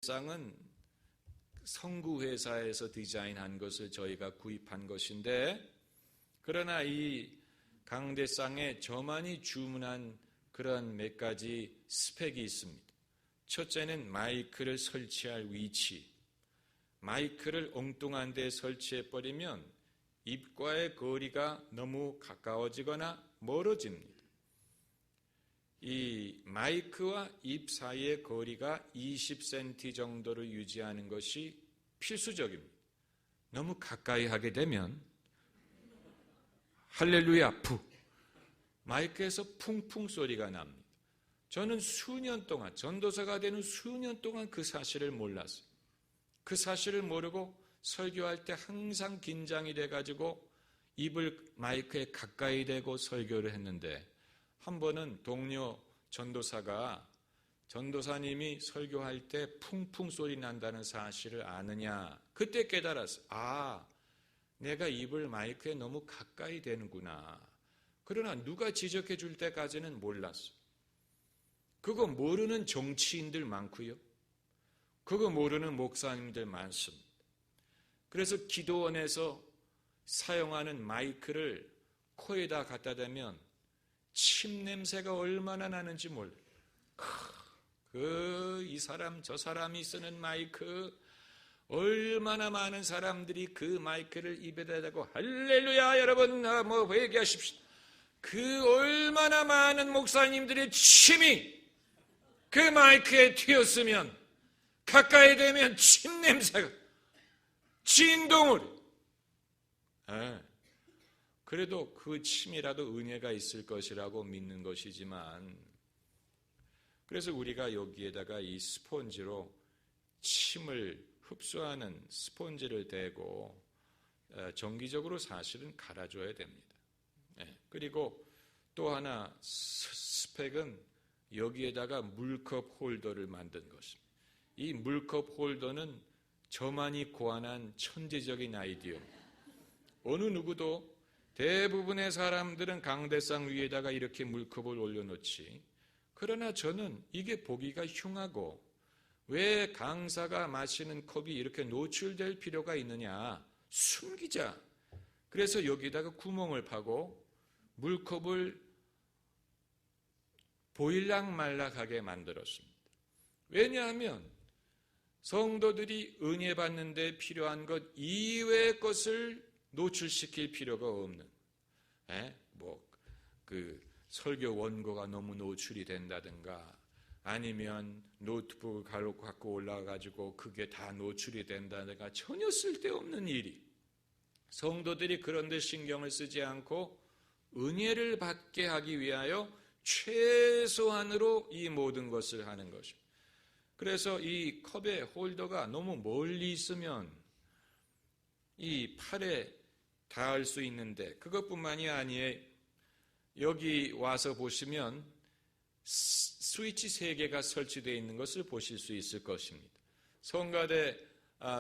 강대상은 성구회사에서 디자인한 것을 저희가 구입한 것인데, 그러나 이 강대상에 저만이 주문한 그런 몇 가지 스펙이 있습니다. 첫째는 마이크를 설치할 위치. 마이크를 엉뚱한 데 설치해버리면 입과의 거리가 너무 가까워지거나 멀어집니다. 이 마이크와 입 사이의 거리가 20cm 정도를 유지하는 것이 필수적입니다. 너무 가까이 하게 되면 할렐루야 푸 마이크에서 쿵쿵 소리가 납니다. 저는 수년 동안, 전도사가 되는 수년 동안 그 사실을 몰랐어요. 그 사실을 모르고 설교할 때 항상 긴장이 돼가지고 입을 마이크에 가까이 대고 설교를 했는데, 한 번은 동료 전도사님이 설교할 때 쿵쿵 소리 난다는 사실을 아느냐, 그때 깨달았어요. 아, 내가 입을 마이크에 너무 가까이 대는구나. 그러나 누가 지적해 줄 때까지는 몰랐어요. 그거 모르는 정치인들 많고요, 그거 모르는 목사님들 많습니다. 그래서 기도원에서 사용하는 마이크를 코에다 갖다 대면 침 냄새가 얼마나 나는지 몰라요. 이 사람 저 사람이 쓰는 마이크, 얼마나 많은 사람들이 그 마이크를 입에다 대고 할렐루야 여러분 회개하십시오. 그 얼마나 많은 목사님들의 침이 그 마이크에 튀었으면 가까이 되면 침 냄새가 진동을. 그래도 그 침이라도 은혜가 있을 것이라고 믿는 것이지만, 그래서 우리가 여기에다가 이 스폰지로 침을 흡수하는 스폰지를 대고 정기적으로 사실은 갈아줘야 됩니다. 그리고 또 하나 스펙은 여기에다가 물컵 홀더를 만든 것입니다. 이 물컵 홀더는 저만이 고안한 천재적인 아이디어입니다. 어느 누구도, 대부분의 사람들은 강대상 위에다가 이렇게 물컵을 올려놓지, 그러나 저는 이게 보기가 흉하고 왜 강사가 마시는 컵이 이렇게 노출될 필요가 있느냐, 숨기자. 그래서 여기다가 구멍을 파고 물컵을 보일락말락하게 만들었습니다. 왜냐하면 성도들이 은혜 받는 데 필요한 것 이외의 것을 노출시킬 필요가 없는, 설교 원고가 너무 노출이 된다든가, 아니면 노트북을 갖고 올라가지고 그게 다 노출이 된다든가, 전혀 쓸데없는 일이, 성도들이 그런 데 신경을 쓰지 않고 은혜를 받게 하기 위하여 최소한으로 이 모든 것을 하는 것입니다. 그래서 이 컵의 홀더가 너무 멀리 있으면 이 팔에 닿을 수 있는데, 그것뿐만이 아니에요. 여기 와서 보시면 스위치 3개가 설치되어 있는 것을 보실 수 있을 것입니다.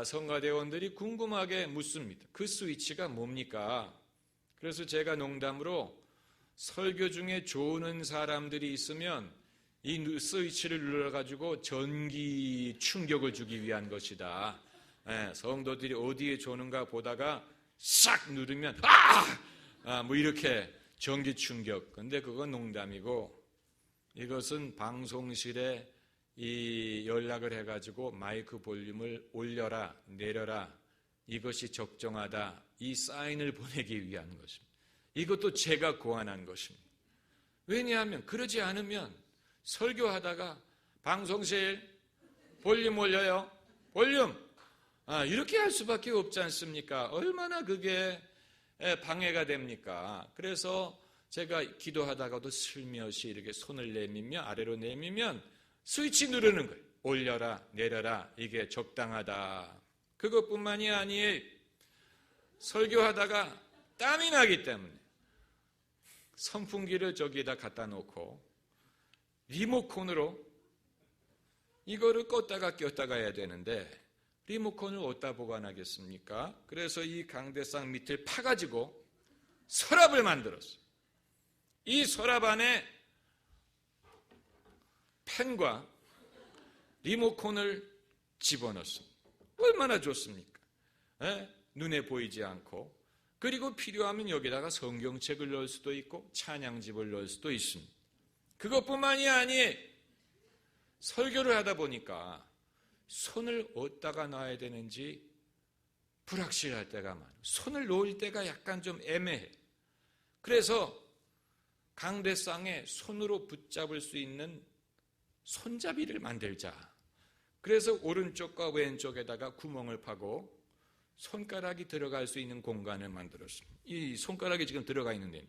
성가대원들이 궁금하게 묻습니다. 그 스위치가 뭡니까? 그래서 제가 농담으로 설교 중에 조는 사람들이 있으면 이 스위치를 눌러가지고 전기 충격을 주기 위한 것이다. 성도들이 어디에 조는가 보다가 싹 누르면 이렇게 전기 충격. 근데 그건 농담이고, 이것은 방송실에 이 연락을 해가지고 마이크 볼륨을 올려라 내려라, 이것이 적정하다, 이 사인을 보내기 위한 것입니다. 이것도 제가 고안한 것입니다. 왜냐하면 그러지 않으면 설교하다가 방송실 볼륨 올려요, 볼륨, 이렇게 할 수밖에 없지 않습니까? 얼마나 그게 방해가 됩니까? 그래서 제가 기도하다가도 슬며시 이렇게 손을 내밀며 아래로 내밀면 스위치 누르는 거예요. 올려라 내려라, 이게 적당하다. 그것뿐만이 아니에요. 설교하다가 땀이 나기 때문에 선풍기를 저기에다 갖다 놓고 리모컨으로 이거를 껐다가 꼈다가 해야 되는데, 리모컨을 어디다 보관하겠습니까? 그래서 이 강대상 밑을 파가지고 서랍을 만들었어요. 이 서랍 안에 펜과 리모컨을 집어넣습니다. 얼마나 좋습니까? 눈에 보이지 않고, 그리고 필요하면 여기다가 성경책을 넣을 수도 있고 찬양집을 넣을 수도 있습니다. 그것뿐만이 아니에요. 설교를 하다 보니까 손을 어디다가 놔야 되는지 불확실할 때가 많아요. 손을 놓을 때가 약간 좀 애매해. 그래서 강대상에 손으로 붙잡을 수 있는 손잡이를 만들자. 그래서 오른쪽과 왼쪽에다가 구멍을 파고 손가락이 들어갈 수 있는 공간을 만들었습니다. 이 손가락이 지금 들어가 있는데,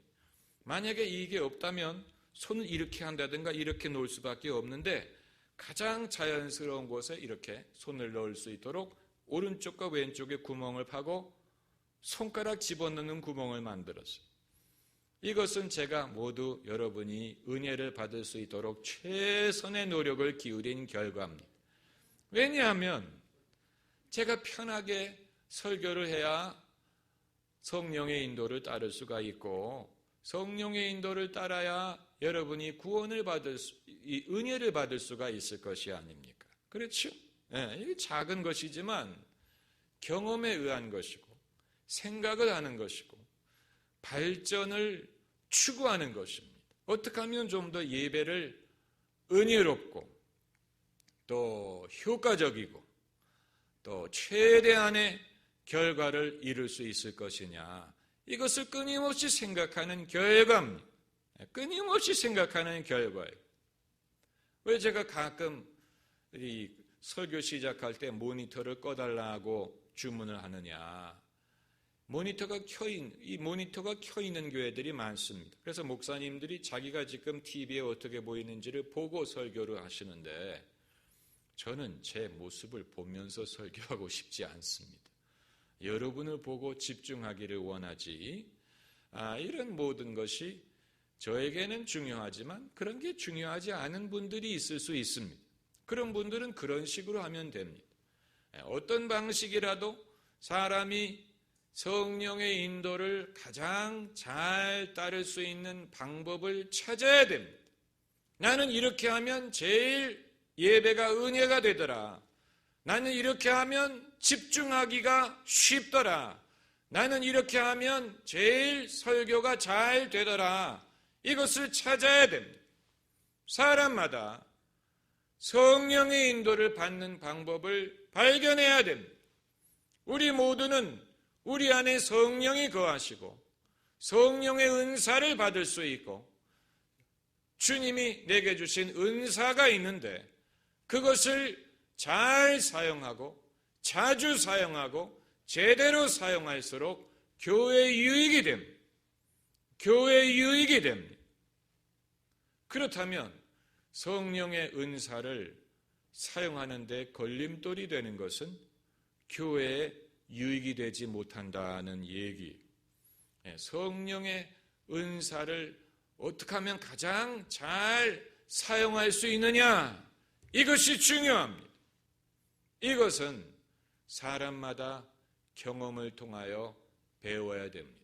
만약에 이게 없다면 손을 이렇게 한다든가 이렇게 놓을 수밖에 없는데, 가장 자연스러운 곳에 이렇게 손을 넣을 수 있도록 오른쪽과 왼쪽에 구멍을 파고 손가락 집어넣는 구멍을 만들었어요. 이것은 제가 모두 여러분이 은혜를 받을 수 있도록 최선의 노력을 기울인 결과입니다. 왜냐하면 제가 편하게 설교를 해야 성령의 인도를 따를 수가 있고, 성령의 인도를 따라야 여러분이 구원을 받을 이 은혜를 받을 수가 있을 것이 아닙니까? 그렇죠? 이게 작은 것이지만 경험에 의한 것이고, 생각을 하는 것이고, 발전을 추구하는 것입니다. 어떻게 하면 좀 더 예배를 은혜롭고 또 효과적이고 또 최대한의 결과를 이룰 수 있을 것이냐, 이것을 끊임없이 생각하는 결과입니다. 끊임없이 생각하는 결과예요. 왜 제가 가끔 이 설교 시작할 때 모니터를 꺼달라고 주문을 하느냐. 이 모니터가 켜있는 교회들이 많습니다. 그래서 목사님들이 자기가 지금 TV에 어떻게 보이는지를 보고 설교를 하시는데, 저는 제 모습을 보면서 설교하고 싶지 않습니다. 여러분을 보고 집중하기를 원하지, 이런 모든 것이 저에게는 중요하지만 그런 게 중요하지 않은 분들이 있을 수 있습니다. 그런 분들은 그런 식으로 하면 됩니다. 어떤 방식이라도 사람이 성령의 인도를 가장 잘 따를 수 있는 방법을 찾아야 됩니다. 나는 이렇게 하면 제일 예배가 은혜가 되더라. 나는 이렇게 하면 집중하기가 쉽더라. 나는 이렇게 하면 제일 설교가 잘 되더라. 이것을 찾아야 됩니다. 사람마다 성령의 인도를 받는 방법을 발견해야 됩니다. 우리 모두는 우리 안에 성령이 거하시고 성령의 은사를 받을 수 있고 주님이 내게 주신 은사가 있는데, 그것을 잘 사용하고 자주 사용하고 제대로 사용할수록 교회의 유익이 됩니다. 교회의 유익이 됩니다. 그렇다면 성령의 은사를 사용하는 데 걸림돌이 되는 것은 교회에 유익이 되지 못한다는 얘기. 성령의 은사를 어떻게 하면 가장 잘 사용할 수 있느냐, 이것이 중요합니다. 이것은 사람마다 경험을 통하여 배워야 됩니다.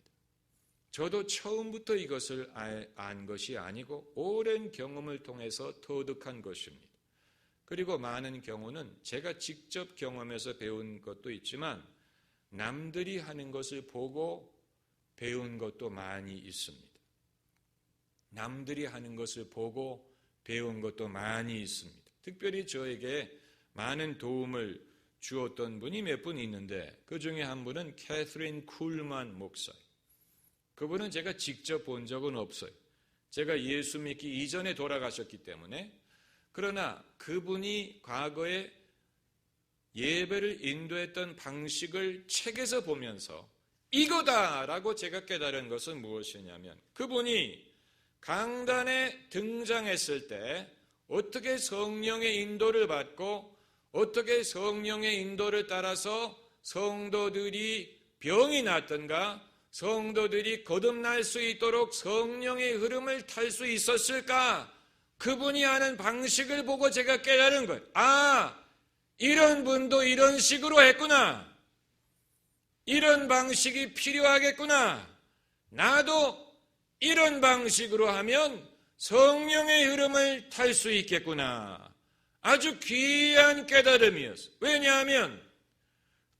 저도 처음부터 이것을 안 것이 아니고 오랜 경험을 통해서 터득한 것입니다. 그리고 많은 경우는 제가 직접 경험해서 배운 것도 있지만 남들이 하는 것을 보고 배운 것도 많이 있습니다. 남들이 하는 것을 보고 배운 것도 많이 있습니다. 특별히 저에게 많은 도움을 주었던 분이 몇 분 있는데, 그 중에 한 분은 캐서린 쿨만 목사예요. 그분은 제가 직접 본 적은 없어요. 제가 예수 믿기 이전에 돌아가셨기 때문에. 그러나 그분이 과거에 예배를 인도했던 방식을 책에서 보면서 이거다라고 제가 깨달은 것은 무엇이냐면, 그분이 강단에 등장했을 때 어떻게 성령의 인도를 받고 어떻게 성령의 인도를 따라서 성도들이 병이 났던가, 성도들이 거듭날 수 있도록 성령의 흐름을 탈 수 있었을까? 그분이 하는 방식을 보고 제가 깨달은 거예요. 이런 분도 이런 식으로 했구나. 이런 방식이 필요하겠구나. 나도 이런 방식으로 하면 성령의 흐름을 탈 수 있겠구나. 아주 귀한 깨달음이었어요. 왜냐하면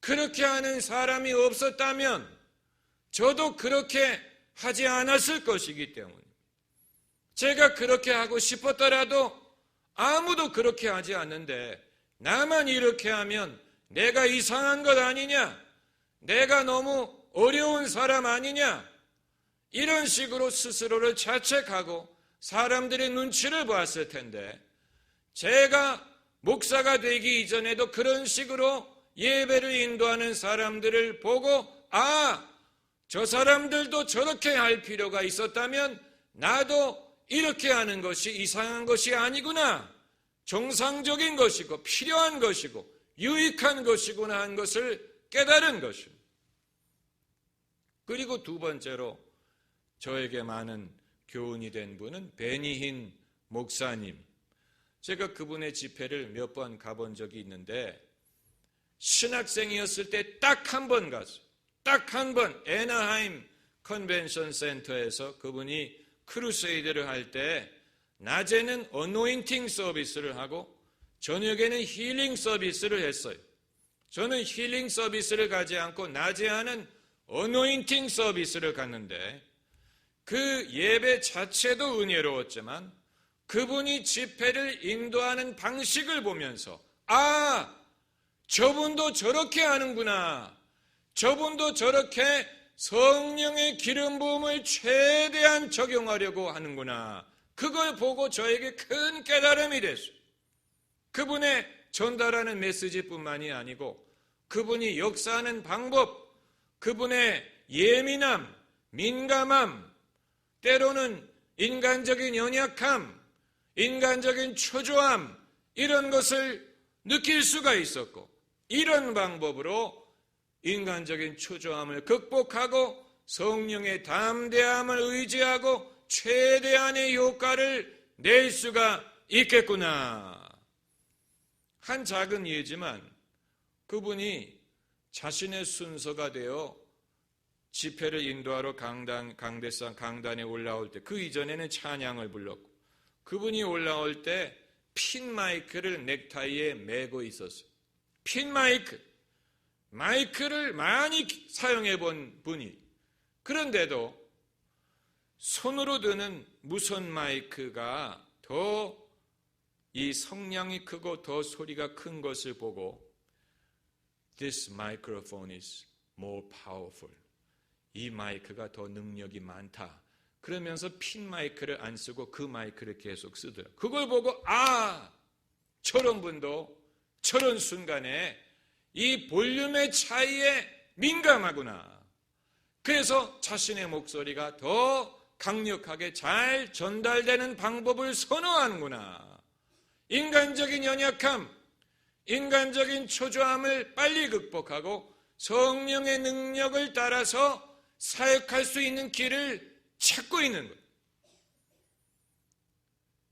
그렇게 하는 사람이 없었다면 저도 그렇게 하지 않았을 것이기 때문입니다. 제가 그렇게 하고 싶었더라도 아무도 그렇게 하지 않는데 나만 이렇게 하면 내가 이상한 것 아니냐? 내가 너무 어려운 사람 아니냐? 이런 식으로 스스로를 자책하고 사람들의 눈치를 보았을 텐데 제가 목사가 되기 이전에도 그런 식으로 예배를 인도하는 사람들을 보고 저 사람들도 저렇게 할 필요가 있었다면 나도 이렇게 하는 것이 이상한 것이 아니구나. 정상적인 것이고 필요한 것이고 유익한 것이구나 한 것을 깨달은 것입니다. 그리고 두 번째로 저에게 많은 교훈이 된 분은 베니힌 목사님. 제가 그분의 집회를 몇 번 가본 적이 있는데 신학생이었을 때 딱 한 번 갔어요. 딱 한 번 애나하임 컨벤션 센터에서 그분이 크루세이드를 할 때 낮에는 어노인팅 서비스를 하고 저녁에는 힐링 서비스를 했어요. 저는 힐링 서비스를 가지 않고 낮에 하는 어노인팅 서비스를 갔는데 그 예배 자체도 은혜로웠지만 그분이 집회를 인도하는 방식을 보면서 저분도 저렇게 하는구나. 저분도 저렇게 성령의 기름 부음을 최대한 적용하려고 하는구나. 그걸 보고 저에게 큰 깨달음이 됐어요. 그분의 전달하는 메시지뿐만이 아니고 그분이 역사하는 방법, 그분의 예민함, 민감함, 때로는 인간적인 연약함, 인간적인 초조함 이런 것을 느낄 수가 있었고 이런 방법으로 인간적인 초조함을 극복하고 성령의 담대함을 의지하고 최대한의 효과를 낼 수가 있겠구나. 한 작은 예지만 그분이 자신의 순서가 되어 집회를 인도하러 강대상 강단에 올라올 때 그 이전에는 찬양을 불렀고 그분이 올라올 때 핀 마이크를 넥타이에 메고 있었어요. 핀 마이크를 많이 사용해 본 분이 그런데도 손으로 드는 무선 마이크가 더 이 성량이 크고 더 소리가 큰 것을 보고 This microphone is more powerful. 이 마이크가 더 능력이 많다. 그러면서 핀 마이크를 안 쓰고 그 마이크를 계속 쓰더라고요. 그걸 보고 저런 분도 저런 순간에 이 볼륨의 차이에 민감하구나. 그래서 자신의 목소리가 더 강력하게 잘 전달되는 방법을 선호하는구나. 인간적인 연약함, 인간적인 초조함을 빨리 극복하고 성령의 능력을 따라서 사역할 수 있는 길을 찾고 있는 것.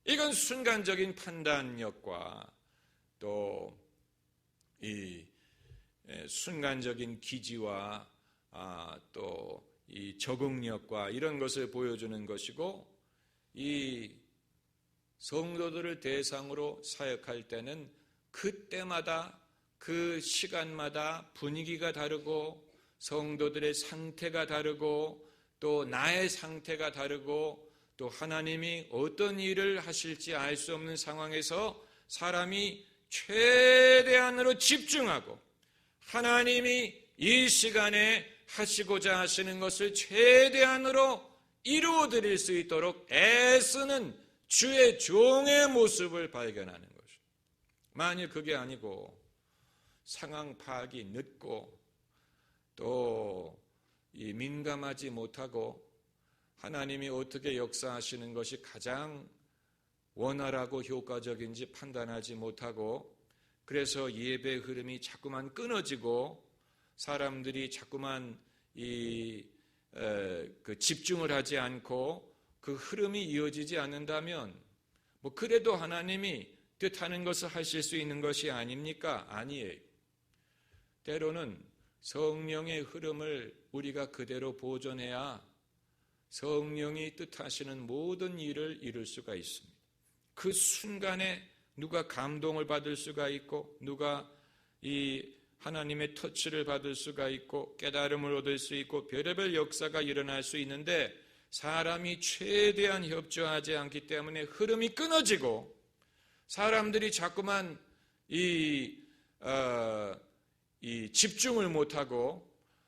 이건 순간적인 판단력과 또 이 순간적인 기지와 또 이 적응력과 이런 것을 보여주는 것이고 이 성도들을 대상으로 사역할 때는 그때마다 그 시간마다 분위기가 다르고 성도들의 상태가 다르고 또 나의 상태가 다르고 또 하나님이 어떤 일을 하실지 알 수 없는 상황에서 사람이 최대한으로 집중하고 하나님이 이 시간에 하시고자 하시는 것을 최대한으로 이루어드릴 수 있도록 애쓰는 주의 종의 모습을 발견하는 것입니다. 만일 그게 아니고 상황 파악이 늦고 또 이 민감하지 못하고 하나님이 어떻게 역사하시는 것이 가장 원활하고 효과적인지 판단하지 못하고 그래서 예배 흐름이 자꾸만 끊어지고 사람들이 자꾸만 그 집중을 하지 않고 그 흐름이 이어지지 않는다면 그래도 하나님이 뜻하는 것을 하실 수 있는 것이 아닙니까? 아니에요. 때로는 성령의 흐름을 우리가 그대로 보존해야 성령이 뜻하시는 모든 일을 이룰 수가 있습니다. 그 순간에 누가 감동을 받을 수가 있고 누가 이 하나님의 터치를 받을 수가 있고 깨달음을 얻을 수 있고 별의별 역사가 일어날 수 있는데 사람이 최대한 협조하지 않기 때문에 흐름이 끊어지고 사람들이 자꾸만 이 집중을 못하고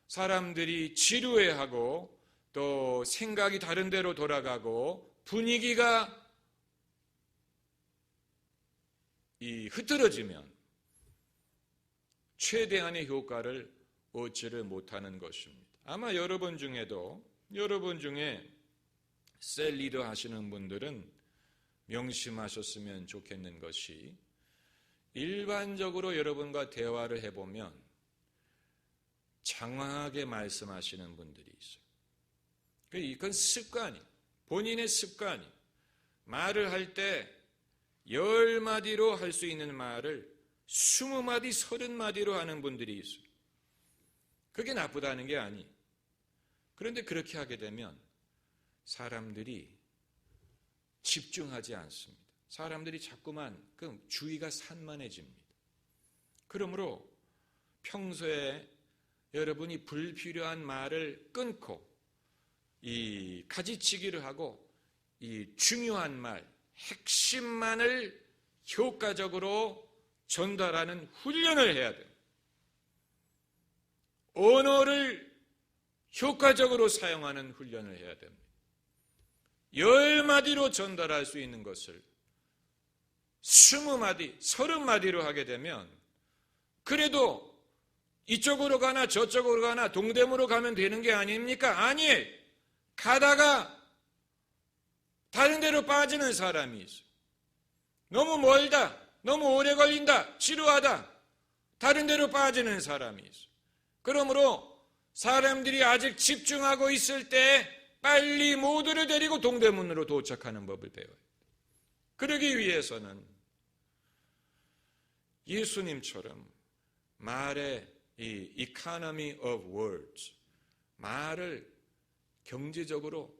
사람들이 지루해하고 또 생각이 다른 데로 돌아가고 분위기가 흐트러지면 최대한의 효과를 얻지를 못하는 것입니다. 아마 여러분 중에 셀 리더 하시는 분들은 명심하셨으면 좋겠는 것이 일반적으로 여러분과 대화를 해보면 장황하게 말씀하시는 분들이 있어요. 이건 습관이, 본인의 습관이. 말을 할 때 10마디로 할 수 있는 말을 20마디, 30마디로 하는 분들이 있어요. 그게 나쁘다는 게 아니. 그런데 그렇게 하게 되면 사람들이 집중하지 않습니다. 사람들이 자꾸만 주의가 산만해집니다. 그러므로 평소에 여러분이 불필요한 말을 끊고 이 가지치기를 하고 이 중요한 말, 핵심만을 효과적으로 전달하는 훈련을 해야 돼요. 언어를 효과적으로 사용하는 훈련을 해야 됩니다. 10마디로 전달할 수 있는 것을 20마디, 30마디로 하게 되면 그래도 이쪽으로 가나 저쪽으로 가나 동대문으로 가면 되는 게 아닙니까? 아니에요. 가다가 다른 데로 빠지는 사람이 있어요. 너무 멀다, 너무 오래 걸린다, 지루하다, 다른 데로 빠지는 사람이 있어요. 그러므로 사람들이 아직 집중하고 있을 때 빨리 모두를 데리고 동대문으로 도착하는 법을 배워요. 그러기 위해서는 예수님처럼 말의 이 economy of words, 말을 경제적으로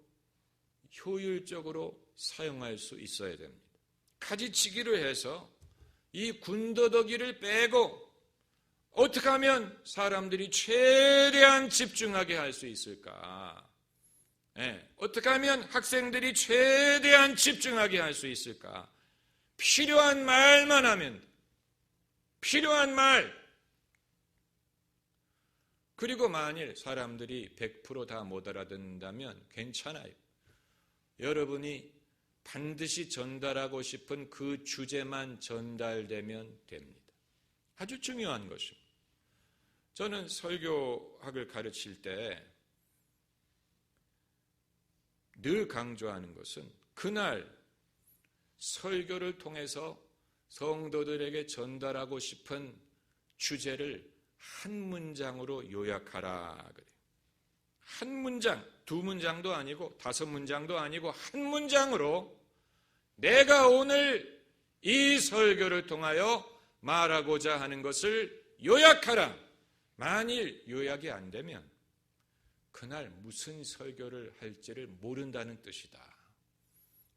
효율적으로 사용할 수 있어야 됩니다. 가지치기를 해서 이 군더더기를 빼고 어떻게 하면 사람들이 최대한 집중하게 할 수 있을까? 어떻게 하면 학생들이 최대한 집중하게 할 수 있을까? 필요한 말만 하면 돼. 필요한 말. 그리고 만일 사람들이 100% 다 못 알아듣는다면 괜찮아요. 여러분이 반드시 전달하고 싶은 그 주제만 전달되면 됩니다. 아주 중요한 것입니다. 저는 설교학을 가르칠 때 늘 강조하는 것은 그날 설교를 통해서 성도들에게 전달하고 싶은 주제를 한 문장으로 요약하라 그래요. 한 문장, 두 문장도 아니고 5문장도 아니고 한 문장으로 내가 오늘 이 설교를 통하여 말하고자 하는 것을 요약하라. 만일 요약이 안 되면 그날 무슨 설교를 할지를 모른다는 뜻이다.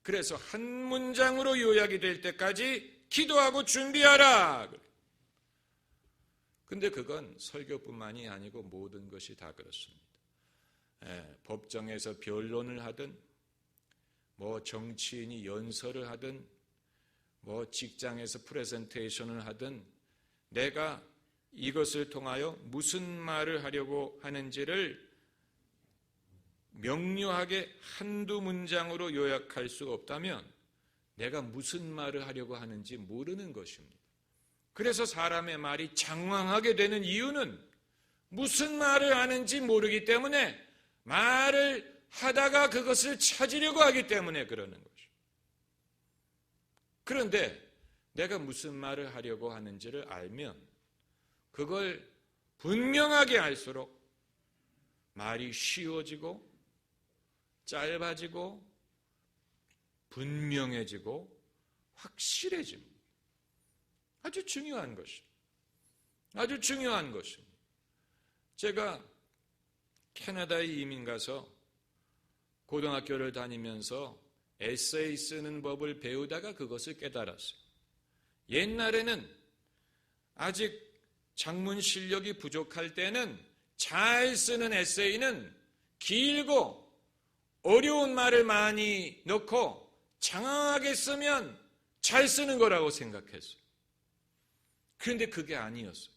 그래서 한 문장으로 요약이 될 때까지 기도하고 준비하라. 근데 그건 설교뿐만이 아니고 모든 것이 다 그렇습니다. 법정에서 변론을 하든 뭐 정치인이 연설을 하든 뭐 직장에서 프레젠테이션을 하든 내가 이것을 통하여 무슨 말을 하려고 하는지를 명료하게 한두 문장으로 요약할 수 없다면 내가 무슨 말을 하려고 하는지 모르는 것입니다. 그래서 사람의 말이 장황하게 되는 이유는 무슨 말을 하는지 모르기 때문에 말을 하다가 그것을 찾으려고 하기 때문에 그러는 거죠. 그런데 내가 무슨 말을 하려고 하는지를 알면 그걸 분명하게 할수록 말이 쉬워지고 짧아지고 분명해지고 확실해집니다. 아주 중요한 것입니다. 아주 중요한 것입니다. 제가 캐나다에 이민 가서 고등학교를 다니면서 에세이 쓰는 법을 배우다가 그것을 깨달았어요. 옛날에는 아직 작문 실력이 부족할 때는 잘 쓰는 에세이는 길고 어려운 말을 많이 넣고 장황하게 쓰면 잘 쓰는 거라고 생각했어요. 그런데 그게 아니었어요.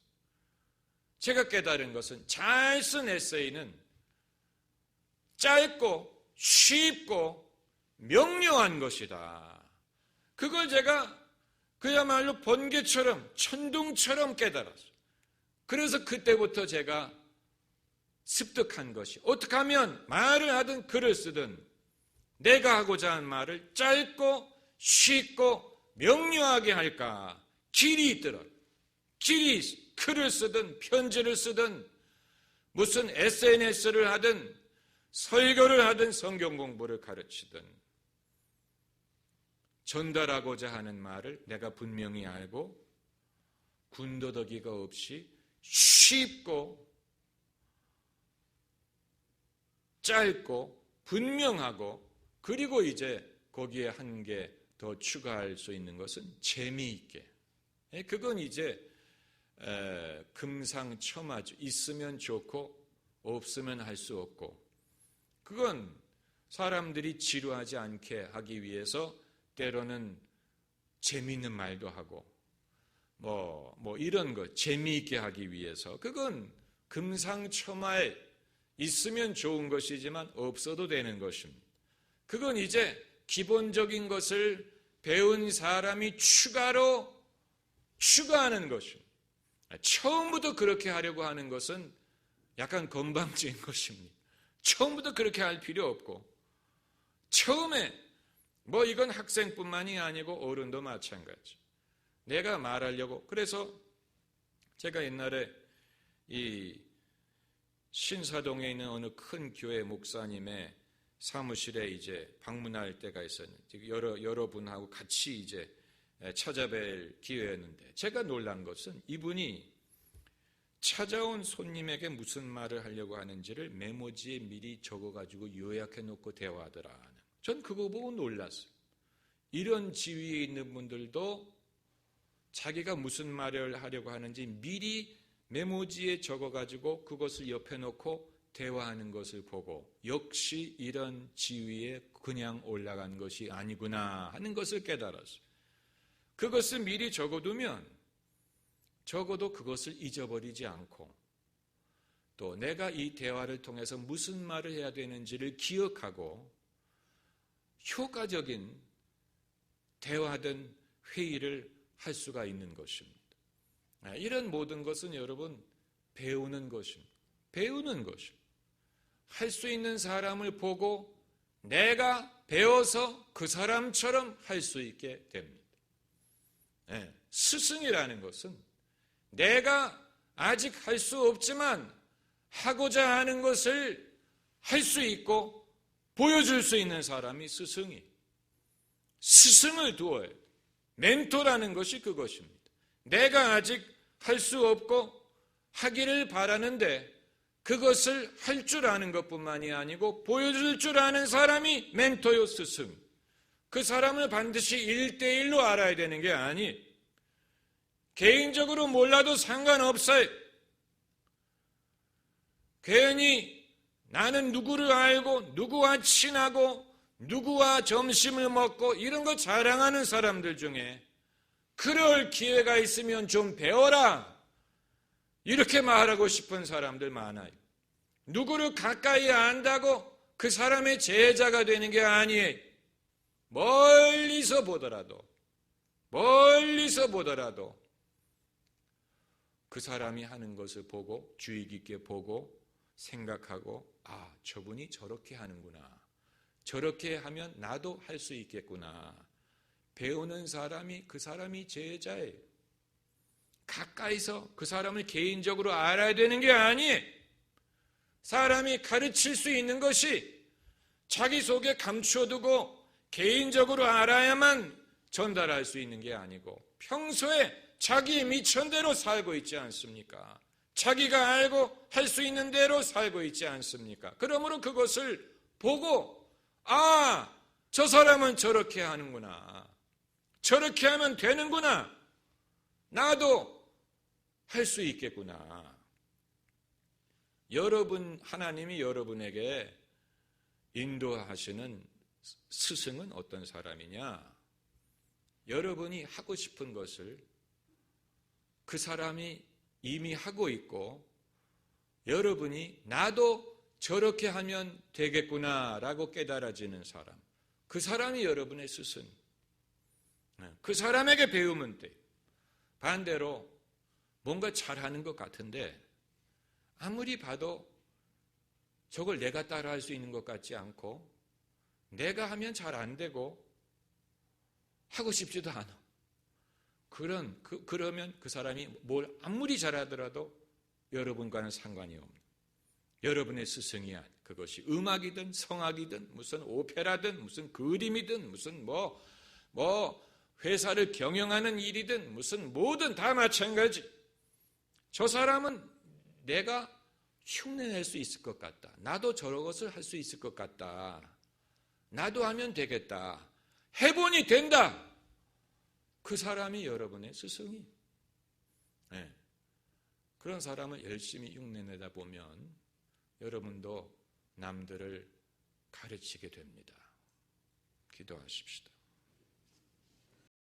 제가 깨달은 것은 잘 쓴 에세이는 짧고 쉽고 명료한 것이다. 그걸 제가 그야말로 번개처럼 천둥처럼 깨달았어요. 그래서 그때부터 제가 습득한 것이 어떻게 하면 말을 하든 글을 쓰든 내가 하고자 하는 말을 짧고 쉽고 명료하게 할까? 길이 있더라고요. 길이 있어요. 글을 쓰든 편지를 쓰든 무슨 SNS를 하든 설교를 하든 성경 공부를 가르치든 전달하고자 하는 말을 내가 분명히 알고 군더더기가 없이 쉽고 짧고 분명하고 그리고 이제 거기에 한 개 더 추가할 수 있는 것은 재미있게. 그건 이제 금상첨화죠. 있으면 좋고 없으면 할 수 없고 그건 사람들이 지루하지 않게 하기 위해서 때로는 재미있는 말도 하고 뭐 이런 거 재미있게 하기 위해서 그건 금상첨화에 있으면 좋은 것이지만 없어도 되는 것입니다. 그건 이제 기본적인 것을 배운 사람이 추가하는 것입니다. 처음부터 그렇게 하려고 하는 것은 약간 건방진 것입니다. 처음부터 그렇게 할 필요 없고 처음에 이건 학생뿐만이 아니고 어른도 마찬가지. 내가 말하려고 그래서 제가 옛날에 이 신사동에 있는 어느 큰 교회 목사님의 사무실에 이제 방문할 때가 있었는데 여러분하고 같이 이제 찾아뵐 기회였는데 제가 놀란 것은 이분이 찾아온 손님에게 무슨 말을 하려고 하는지를 메모지에 미리 적어가지고 요약해 놓고 대화하더라. 전 그거 보고 놀랐어요. 이런 지위에 있는 분들도 자기가 무슨 말을 하려고 하는지 미리 메모지에 적어가지고 그것을 옆에 놓고 대화하는 것을 보고 역시 이런 지위에 그냥 올라간 것이 아니구나 하는 것을 깨달았어요. 그것을 미리 적어두면 적어도 그것을 잊어버리지 않고 또 내가 이 대화를 통해서 무슨 말을 해야 되는지를 기억하고 효과적인 대화든 회의를 할 수가 있는 것입니다. 이런 모든 것은 여러분 배우는 것입니다. 배우는 것입니다. 할 수 있는 사람을 보고 내가 배워서 그 사람처럼 할 수 있게 됩니다. 스승이라는 것은 내가 아직 할 수 없지만 하고자 하는 것을 할 수 있고 보여줄 수 있는 사람이 스승을 두어야 돼요. 멘토라는 것이 그것입니다. 내가 아직 할 수 없고 하기를 바라는데 그것을 할 줄 아는 것뿐만이 아니고 보여줄 줄 아는 사람이 멘토요 스승. 그 사람을 반드시 1대1로 알아야 되는 게 아니 개인적으로 몰라도 상관없어요. 괜히 나는 누구를 알고 누구와 친하고 누구와 점심을 먹고 이런 거 자랑하는 사람들 중에 그럴 기회가 있으면 좀 배워라 이렇게 말하고 싶은 사람들 많아요. 누구를 가까이 안다고 그 사람의 제자가 되는 게 아니에요. 멀리서 보더라도 그 사람이 하는 것을 보고 주의 깊게 보고 생각하고 저분이 저렇게 하는구나. 저렇게 하면 나도 할 수 있겠구나. 배우는 사람이 그 사람이 제자예요. 가까이서 그 사람을 개인적으로 알아야 되는 게 아니에요. 사람이 가르칠 수 있는 것이 자기 속에 감춰두고 개인적으로 알아야만 전달할 수 있는 게 아니고 평소에 자기 미천대로 살고 있지 않습니까? 자기가 알고 할 수 있는 대로 살고 있지 않습니까? 그러므로 그것을 보고 저 사람은 저렇게 하는구나. 저렇게 하면 되는구나. 나도 할 수 있겠구나. 하나님이 여러분에게 인도하시는 스승은 어떤 사람이냐? 여러분이 하고 싶은 것을 그 사람이 이미 하고 있고, 여러분이 나도 저렇게 하면 되겠구나라고 깨달아지는 사람, 그 사람이 여러분의 스승. 그 사람에게 배우면 돼요. 반대로 뭔가 잘하는 것 같은데 아무리 봐도 저걸 내가 따라할 수 있는 것 같지 않고, 내가 하면 잘 안 되고 하고 싶지도 않아. 그러면 그 사람이 뭘 아무리 잘하더라도 여러분과는 상관이 없는, 여러분의 스승이 아닌, 그것이 음악이든 성악이든 무슨 오페라든 무슨 그림이든 무슨 회사를 경영하는 일이든 무슨 뭐든 다 마찬가지. 저 사람은 내가 흉내낼 수 있을 것 같다. 나도 저것을 할 수 있을 것 같다. 나도 하면 되겠다. 해보니 된다. 그 사람이 여러분의 스승이. 네. 그런 사람을 열심히 흉내내다 보면 여러분도 남들을 가르치게 됩니다. 기도하십시다.